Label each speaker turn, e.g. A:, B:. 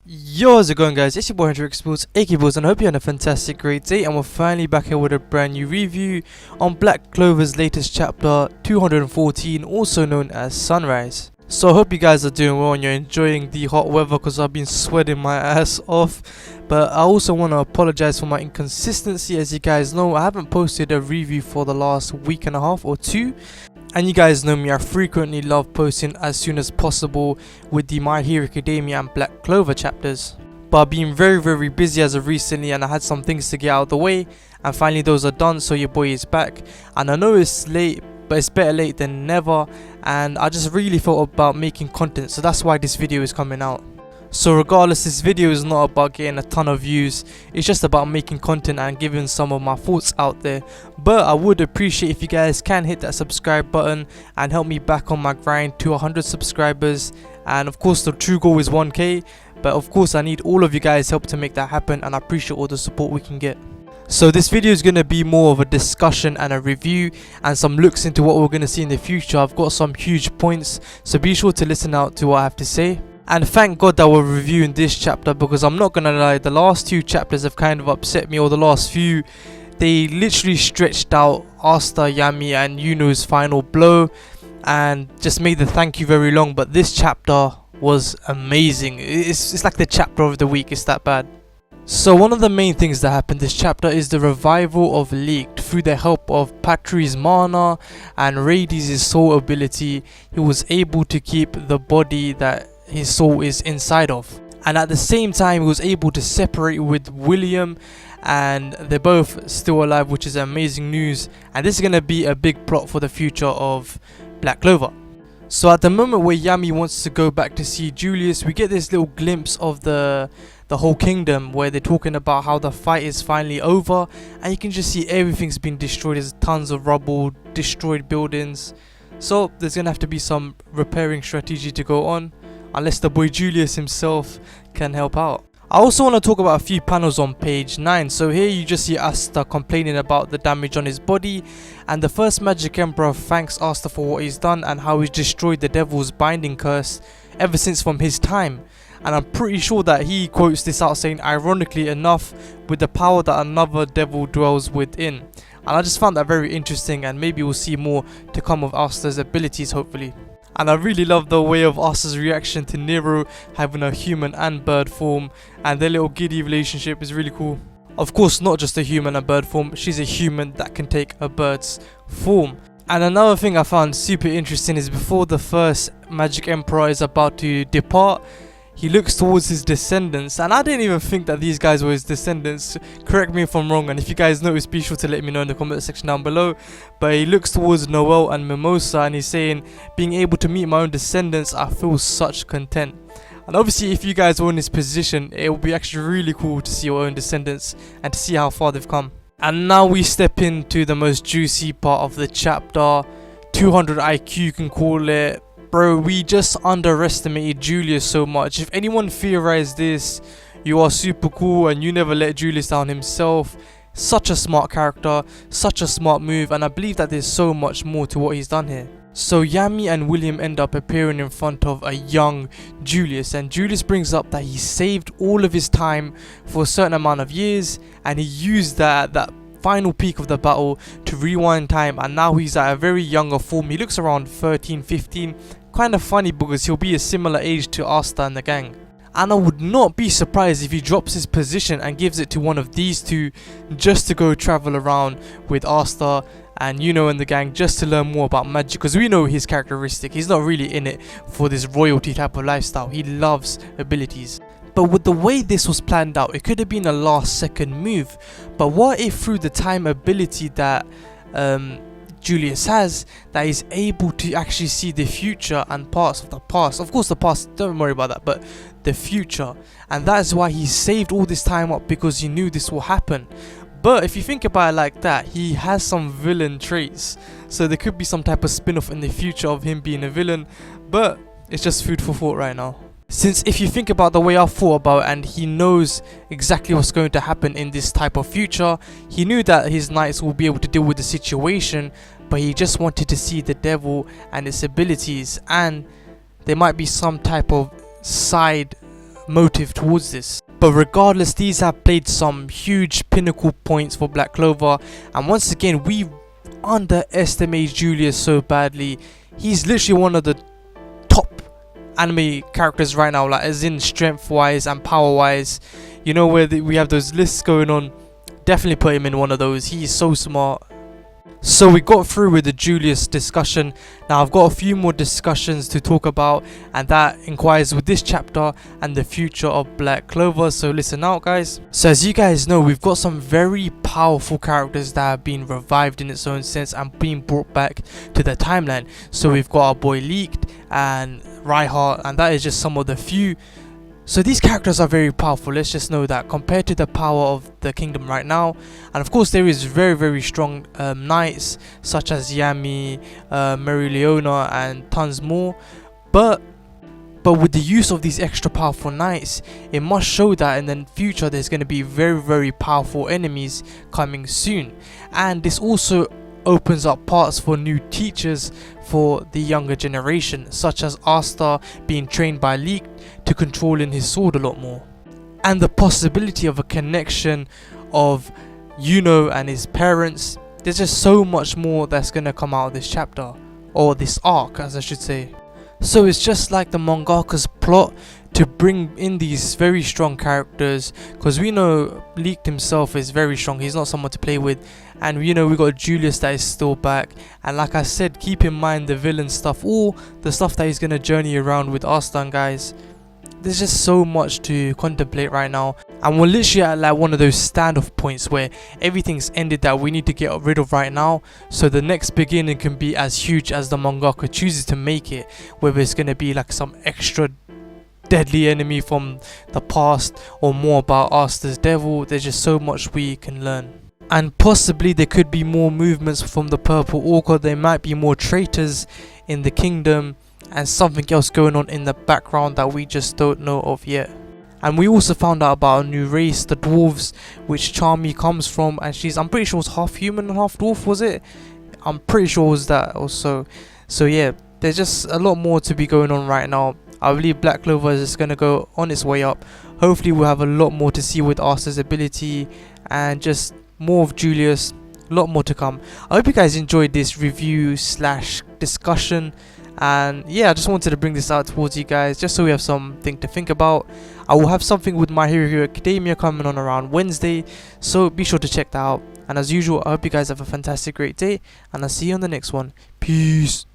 A: Yo, how's it going, guys? It's your boy Hendrix Sports, aka Bulls, and I hope you're having a fantastic great day. And we're finally back here with a brand new review on Black Clover's latest chapter 214, also known as Sunrise. So I hope you guys are doing well and you're enjoying the hot weather, because I've been sweating my ass off. But I also want to apologize for my inconsistency. As you guys know, I haven't posted a review for the last week and a half or two. And you guys know me, I frequently love posting as soon as possible with the My Hero Academia and Black Clover chapters. But I've been very busy as of recently, and I had some things to get out of the way, and finally those are done, so your boy is back. And I know it's late, but it's better late than never, and I just really thought about making content, so that's why this video is coming out. So regardless, this video is not about getting a ton of views, it's just about making content and giving some of my thoughts out there. But I would appreciate if you guys can hit that subscribe button and help me back on my grind to 100 subscribers. And of course the true goal is 1k, but of course I need all of you guys' help to make that happen, and I appreciate all the support we can get. So this video is going to be more of a discussion and a review and some looks into what we're going to see in the future. I've got some huge points, so be sure to listen out to what I have to say. And thank God that we're reviewing this chapter, because I'm not gonna lie, the last two chapters have kind of upset me, or the last few. They literally stretched out Asta, Yami and Yuno's final blow and just made the thank you very long. But this chapter was amazing. It's like the chapter of the week, it's that bad. So one of the main things that happened this chapter is the revival of Leaked. Through the help of Patri's mana and Rades' soul ability, he was able to keep the body that his soul is inside of, and at the same time he was able to separate with William, and they're both still alive, which is amazing news. And this is going to be a big plot for the future of Black Clover. So at the moment where Yami wants to go back to see Julius, we get this little glimpse of the whole kingdom, where they're talking about how the fight is finally over, and you can just see everything's been destroyed. There's tons of rubble, destroyed buildings, so there's going to have to be some repairing strategy to go on, unless the boy Julius himself can help out. I also want to talk about a few panels on page 9. So here you just see Asta complaining about the damage on his body, and the first Magic Emperor thanks Asta for what he's done and how he's destroyed the devil's binding curse ever since from his time. And I'm pretty sure that he quotes this out saying, ironically enough, with the power that another devil dwells within. And I just found that very interesting, and maybe we'll see more to come of Asta's abilities, hopefully. And I really love the way of Asta's reaction to Nero having a human and bird form, and their little giddy relationship is really cool. Of course, not just a human and bird form, she's a human that can take a bird's form. And another thing I found super interesting is before the first Magic Emperor is about to depart, he looks towards his descendants, and I didn't even think that these guys were his descendants. Correct me if I'm wrong, and if you guys notice, be sure to let me know in the comment section down below. But he looks towards Noel and Mimosa, and he's saying, being able to meet my own descendants, I feel such content. And obviously if you guys were in this position, it will be actually really cool to see your own descendants and to see how far they've come. And now we step into the most juicy part of the chapter. 200 IQ you can call it. Bro, we just underestimated Julius so much. If anyone theorized this, you are super cool and you never let Julius down himself. Such a smart character, such a smart move, and I believe that there's so much more to what he's done here. So Yami and William end up appearing in front of a young Julius, and Julius brings up that he saved all of his time for a certain amount of years, and he used that final peak of the battle to rewind time, and now he's at a very younger form. He looks around 13, 15, kind of funny because he'll be a similar age to Asta and the gang. And I would not be surprised if he drops his position and gives it to one of these two just to go travel around with Asta and Yuno and the gang, just to learn more about magic, because we know his characteristic. He's not really in it for this royalty type of lifestyle. He loves abilities. But with the way this was planned out, it could have been a last second move. But what if through the time ability that Julius has, that he's able to actually see the future and parts of the past? Of course the past, don't worry about that, but the future. And that's why he saved all this time up, because he knew this will happen. But if you think about it like that, he has some villain traits, so there could be some type of spin-off in the future of him being a villain, but it's just food for thought right now. Since if you think about the way I thought about it, and he knows exactly what's going to happen in this type of future, he knew that his knights will be able to deal with the situation, but he just wanted to see the devil and its abilities, and there might be some type of side motive towards this. But regardless, these have played some huge pinnacle points for Black Clover, and once again we underestimate Julius so badly. He's literally one of the top anime characters right now, like as in strength wise and power wise. You know, where we have those lists going on, definitely put him in one of those. He's so smart. So we got through with the Julius discussion. Now I've got a few more discussions to talk about, and that inquires with this chapter and the future of Black Clover. So listen out, guys. So as you guys know, we've got some very powerful characters that have been revived in its own sense and being brought back to the timeline. So we've got our boy Leaked and Reinhardt, and that is just some of the few. So these characters are very powerful. Let's just know that compared to the power of the kingdom right now. And of course there is very strong knights such as Yami, Mary Leona and tons more. But with the use of these extra powerful knights, it must show that in the future there's going to be very powerful enemies coming soon. And this also opens up paths for new teachers for the younger generation, such as Asta being trained by Leek to controlling his sword a lot more, and the possibility of a connection of Yuno and his parents. There's just so much more that's gonna come out of this chapter, or this arc as I should say. So it's just like the mangaka's plot to bring in these very strong characters, because we know Leaked himself is very strong. He's not someone to play with, and you know we got Julius that is still back. And like I said, keep in mind the villain stuff, all the stuff that he's gonna journey around with Arslan, guys. There's just so much to contemplate right now, and we're literally at like one of those standoff points where everything's ended that we need to get rid of right now, so the next beginning can be as huge as the mangaka chooses to make it, whether it's gonna be like some extra deadly enemy from the past or more about Asta's devil. There's just so much we can learn. And possibly there could be more movements from the Purple Orca. There might be more traitors in the kingdom and something else going on in the background that we just don't know of yet. And we also found out about a new race, the dwarves, which Charmy comes from, and I'm pretty sure was half human and half dwarf, was it? I'm pretty sure it was that also. So yeah, there's just a lot more to be going on right now. I believe Black Clover is just going to go on its way up. Hopefully we'll have a lot more to see with Asta's ability and just more of Julius, a lot more to come. I hope you guys enjoyed this review slash discussion, and yeah, I just wanted to bring this out towards you guys just so we have something to think about. I will have something with My Hero Academia coming on around Wednesday, so be sure to check that out. And as usual, I hope you guys have a fantastic great day, and I'll see you on the next one. Peace.